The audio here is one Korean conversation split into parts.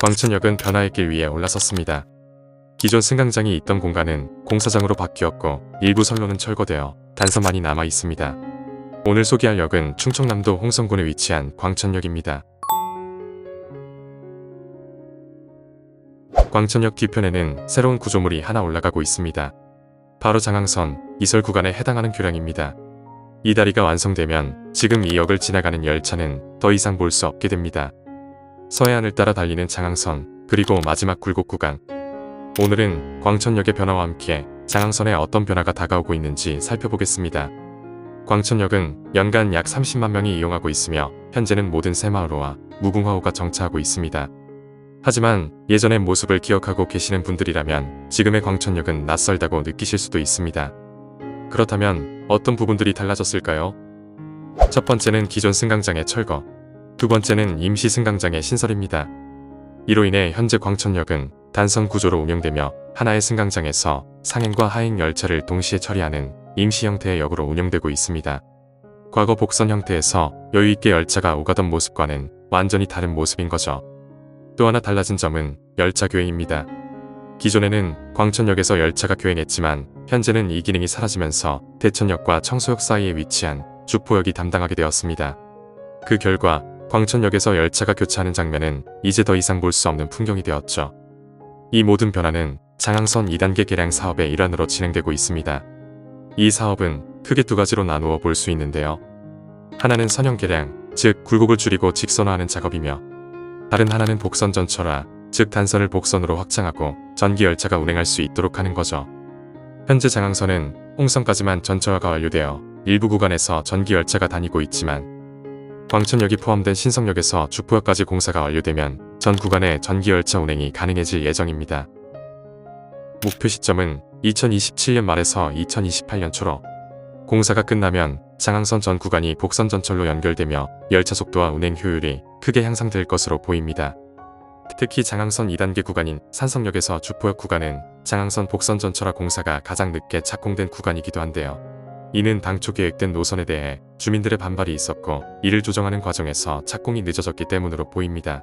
광천역은 변화의 길 위에 올라섰습니다. 기존 승강장이 있던 공간은 공사장으로 바뀌었고 일부 선로는 철거되어 단선만이 남아 있습니다. 오늘 소개할 역은 충청남도 홍성군에 위치한 광천역입니다. 광천역 뒤편에는 새로운 구조물이 하나 올라가고 있습니다. 바로 장항선, 이설 구간에 해당하는 교량입니다. 이 다리가 완성되면 지금 이 역을 지나가는 열차는 더 이상 볼 수 없게 됩니다. 서해안을 따라 달리는 장항선, 그리고 마지막 굴곡 구간. 오늘은 광천역의 변화와 함께 장항선에 어떤 변화가 다가오고 있는지 살펴보겠습니다. 광천역은 연간 약 30만 명이 이용하고 있으며 현재는 모든 새마을호와 무궁화호가 정차하고 있습니다. 하지만 예전의 모습을 기억하고 계시는 분들이라면 지금의 광천역은 낯설다고 느끼실 수도 있습니다. 그렇다면 어떤 부분들이 달라졌을까요? 첫 번째는 기존 승강장의 철거, 두 번째는 임시 승강장의 신설입니다. 이로 인해 현재 광천역은 단선 구조로 운영되며 하나의 승강장에서 상행과 하행 열차를 동시에 처리하는 임시 형태의 역으로 운영되고 있습니다. 과거 복선 형태에서 여유있게 열차가 오가던 모습과는 완전히 다른 모습인 거죠. 또 하나 달라진 점은 열차 교행입니다. 기존에는 광천역에서 열차가 교행했지만 현재는 이 기능이 사라지면서 대천역과 청소역 사이에 위치한 주포역이 담당하게 되었습니다. 그 결과 광천역에서 열차가 교차하는 장면은 이제 더 이상 볼 수 없는 풍경이 되었죠. 이 모든 변화는 장항선 2단계 개량 사업의 일환으로 진행되고 있습니다. 이 사업은 크게 두 가지로 나누어 볼 수 있는데요. 하나는 선형 개량, 즉 굴곡을 줄이고 직선화하는 작업이며 다른 하나는 복선 전철화, 즉 단선을 복선으로 확장하고 전기 열차가 운행할 수 있도록 하는 거죠. 현재 장항선은 홍성까지만 전철화가 완료되어 일부 구간에서 전기 열차가 다니고 있지만 광천역이 포함된 신성역에서 주포역까지 공사가 완료되면 전 구간에 전기 열차 운행이 가능해질 예정입니다. 목표 시점은 2027년 말에서 2028년 초로 공사가 끝나면 장항선 전 구간이 복선 전철로 연결되며 열차 속도와 운행 효율이 크게 향상될 것으로 보입니다. 특히 장항선 2단계 구간인 산성역에서 주포역 구간은 장항선 복선 전철화 공사가 가장 늦게 착공된 구간이기도 한데요. 이는 당초 계획된 노선에 대해 주민들의 반발이 있었고 이를 조정하는 과정에서 착공이 늦어졌기 때문으로 보입니다.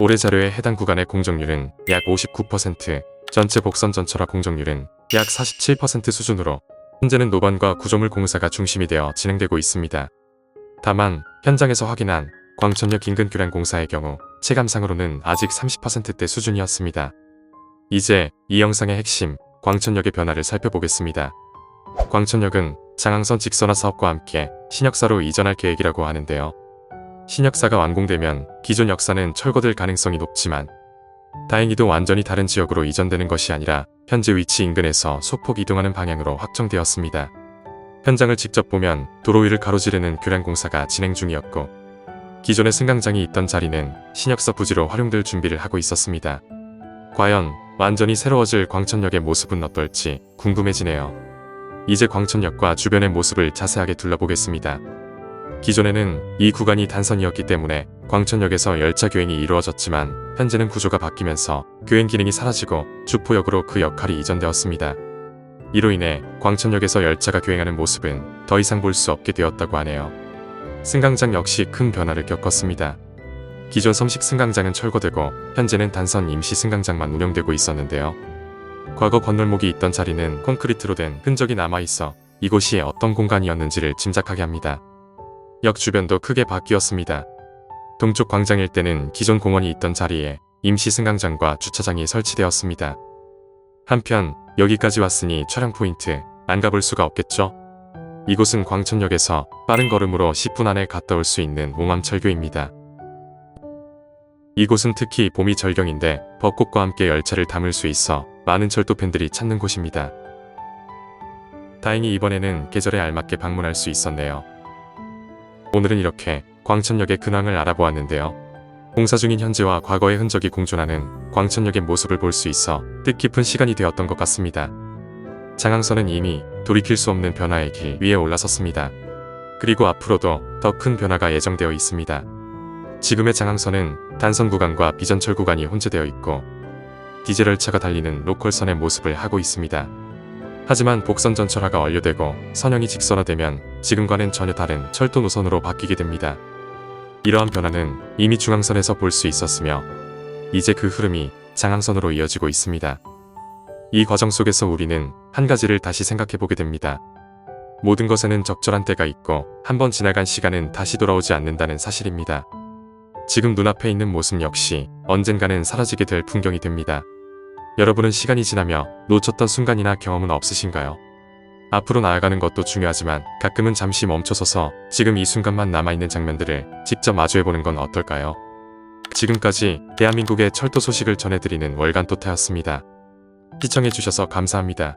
올해 자료에 해당 구간의 공정률은 약 59%, 전체 복선 전철화 공정률은 약 47% 수준으로 현재는 노반과 구조물 공사가 중심이 되어 진행되고 있습니다. 다만 현장에서 확인한 광천역 인근 교량 공사의 경우 체감상으로는 아직 30%대 수준이었습니다. 이제 이 영상의 핵심, 광천역의 변화를 살펴보겠습니다. 광천역은 장항선 직선화 사업과 함께 신역사로 이전할 계획이라고 하는데요. 신역사가 완공되면 기존 역사는 철거될 가능성이 높지만 다행히도 완전히 다른 지역으로 이전되는 것이 아니라 현재 위치 인근에서 소폭 이동하는 방향으로 확정되었습니다. 현장을 직접 보면 도로 위를 가로지르는 교량 공사가 진행 중이었고 기존의 승강장이 있던 자리는 신역사 부지로 활용될 준비를 하고 있었습니다. 과연 완전히 새로워질 광천역의 모습은 어떨지 궁금해지네요. 이제 광천역과 주변의 모습을 자세하게 둘러보겠습니다. 기존에는 이 구간이 단선이었기 때문에 광천역에서 열차 교행이 이루어졌지만 현재는 구조가 바뀌면서 교행 기능이 사라지고 주포역으로 그 역할이 이전되었습니다. 이로 인해 광천역에서 열차가 교행하는 모습은 더 이상 볼 수 없게 되었다고 하네요. 승강장 역시 큰 변화를 겪었습니다. 기존 섬식 승강장은 철거되고 현재는 단선 임시 승강장만 운영되고 있었는데요. 과거 건널목이 있던 자리는 콘크리트로 된 흔적이 남아있어 이곳이 어떤 공간이었는지를 짐작하게 합니다. 역 주변도 크게 바뀌었습니다. 동쪽 광장 일대는 기존 공원이 있던 자리에 임시 승강장과 주차장이 설치되었습니다. 한편 여기까지 왔으니 촬영 포인트 안 가볼 수가 없겠죠? 이곳은 광천역에서 빠른 걸음으로 10분 안에 갔다 올 수 있는 옹암철교입니다. 이곳은 특히 봄이 절경인데 벚꽃과 함께 열차를 담을 수 있어 많은 철도팬들이 찾는 곳입니다. 다행히 이번에는 계절에 알맞게 방문할 수 있었네요. 오늘은 이렇게 광천역의 근황을 알아보았는데요. 공사 중인 현재와 과거의 흔적이 공존하는 광천역의 모습을 볼 수 있어 뜻깊은 시간이 되었던 것 같습니다. 장항선은 이미 돌이킬 수 없는 변화의 길 위에 올라섰습니다. 그리고 앞으로도 더 큰 변화가 예정되어 있습니다. 지금의 장항선은 단선 구간과 비전철 구간이 혼재되어 있고 디젤 열차가 달리는 로컬선의 모습을 하고 있습니다. 하지만 복선 전철화가 완료되고 선형이 직선화되면 지금과는 전혀 다른 철도 노선으로 바뀌게 됩니다. 이러한 변화는 이미 중앙선에서 볼 수 있었으며 이제 그 흐름이 장항선으로 이어지고 있습니다. 이 과정 속에서 우리는 한 가지를 다시 생각해보게 됩니다. 모든 것에는 적절한 때가 있고 한번 지나간 시간은 다시 돌아오지 않는다는 사실입니다. 지금 눈앞에 있는 모습 역시 언젠가는 사라지게 될 풍경이 됩니다. 여러분은 시간이 지나며 놓쳤던 순간이나 경험은 없으신가요? 앞으로 나아가는 것도 중요하지만 가끔은 잠시 멈춰서서 지금 이 순간만 남아있는 장면들을 직접 마주해보는 건 어떨까요? 지금까지 대한민국의 철도 소식을 전해드리는 월간 토테였습니다. 시청해주셔서 감사합니다.